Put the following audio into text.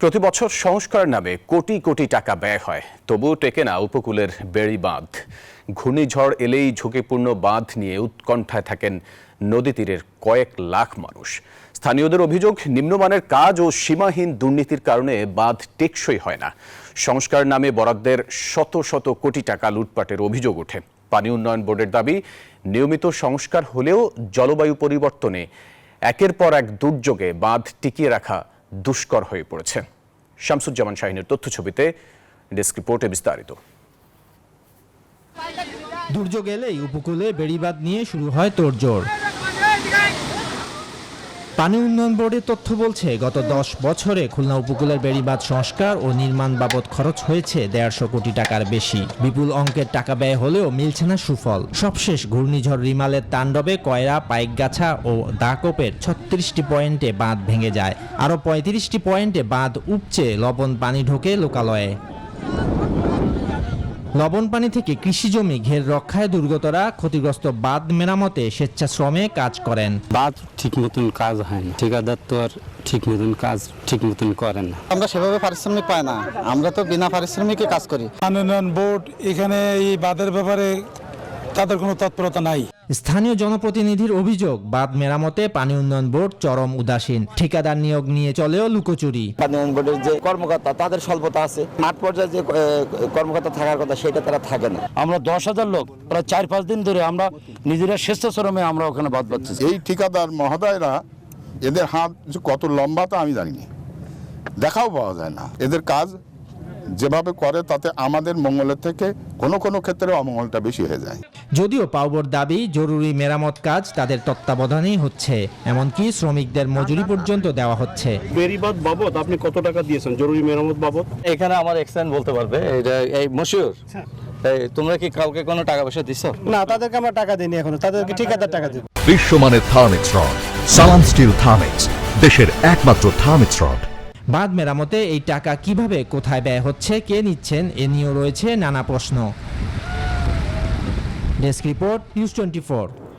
প্রতি বছর সংস্কার নামে কোটি কোটি টাকা ব্যয় হয়, তবুও টেকে না উপকূলের বেড়ি বাঁধ। ঘূর্ণিঝড় এলেই ঝুঁকিপূর্ণ বাঁধ নিয়ে উৎকণ্ঠায় থাকেন নদী তীরের কয়েক লাখ মানুষ। স্থানীয়দের অভিযোগ, নিম্নমানের কাজ ও সীমাহীন দুর্নীতির কারণে বাঁধ টেকসই হয় না। সংস্কার নামে বরাদ্দের শত শত কোটি টাকা লুটপাটের অভিযোগ ওঠে। পানি উন্নয়ন বোর্ডের দাবি, নিয়মিত সংস্কার হলেও জলবায়ু পরিবর্তনে একের পর এক দুর্যোগে বাঁধ টিকিয়ে রাখা দুষ্কর হয়ে পড়েছে। শামসুজ্জামান শাহিনের তথ্যছবিতে ডেস্ক রিপোর্টে বিস্তারিত। দুর্যোগ এলেই উপকূলে বেড়িবাঁধ নিয়ে শুরু হয় তোড়জোড়। পানি উন্নয়ন বোর্ডের তথ্য বলছে, গত 10 বছরে খুলনা উপকূলের বেড়িবাঁধ সংস্কার ও নির্মাণ বাবদ খরচ হয়েছে 150 কোটি টাকার বেশি। বিপুল অঙ্কের টাকা ব্যয় হলেও মিলছে না সুফল। সবশেষ ঘূর্ণিঝড় রিমালের তাণ্ডবে কয়রা, পাইকগাছা ও দাকোপের 36টি পয়েন্টে বাঁধ ভেঙে যায়। আরও 35টি পয়েন্টে বাঁধ উপচে লবণ পানি ঢোকে লোকালয়ে। লবণ পানি থেকে কৃষি জমি ঘের রক্ষায় দুর্গতরা ক্ষতিগ্রস্ত বাঁধ মেরামতে স্বেচ্ছাশ্রমে কাজ করেন। বাঁধ ঠিক মতন কাজ হয় না, ঠিকাদার তো আর ঠিক মতন কাজ ঠিক মতন করেন না। আমরা সেভাবে পারিশ্রমিক পাই না, আমরা তো বিনা পারিশ্রমিকে কাজ করি। পানি উন্নয়ন বোর্ড এখানে এই বাঁধের ব্যাপারে তাদের কোনো তৎপরতা নাই। স্থানীয় জনপ্রতিনিধির অভিযোগ, বাঁধ মেরামতে পানি উন্নয়ন বোর্ড চরম উদাসীন। ঠিকাদার নিয়োগ নিয়ে চলেও লুকোচুরি। পানি উন্নয়ন বোর্ডের যে কর্মকর্তা, তাদের স্বল্পতা আছে। মাঠ পর্যায়ে যে কর্মকর্তা থাকার কথা, সেটা তারা থাকে না। আমরা 10,000 লোক প্রায় 4-5 দিন ধরে আমরা নিজেরা স্বেচ্ছাশ্রমে আমরা ওখানে বাঁধ পাচ্ছি। এই ঠিকাদার মহোদয়রা, এদের হাত কত লম্বা তা আমি জানি না, দেখাও পাওয়া যায় না। এদের কাজ যেভাবে করে তাতে আমাদের মঙ্গলের থেকে কোনো কোনো ক্ষেত্রে অমঙ্গলটা বেশি হয়ে যায়। যদিও পাউবোর দাবি, জরুরি মেরামত কাজ তাদের তত্ত্বাবধানেই হচ্ছে, এমনকি শ্রমিকদের মজুরি পর্যন্ত দেওয়া হচ্ছে। বেড়িবাঁধ বাবদ আপনি কত টাকা দিয়েছেন জরুরি মেরামত বাবদ? এখানে আমার এক্সটেন্ড বলতে পারবে। এই মশিউর, তোমরা কি কাউকে কোনো টাকা পয়সা দিছো? না, তাদেরকে আমরা টাকা দিইনি এখনো, তাদেরকে ঠিকাদার টাকা দিব। বিশ্বমানের থার্মিক্স রড, সালাম স্টিল থার্মিক্স, দেশের একমাত্র থার্মিক্স রড। বাঁধ মেরামতে এই টাকা কিভাবে, কোথায় ব্যয় হচ্ছে, কে নিচ্ছেন, এ নিয়েও রয়েছে নানা প্রশ্ন। Desk report, news 24।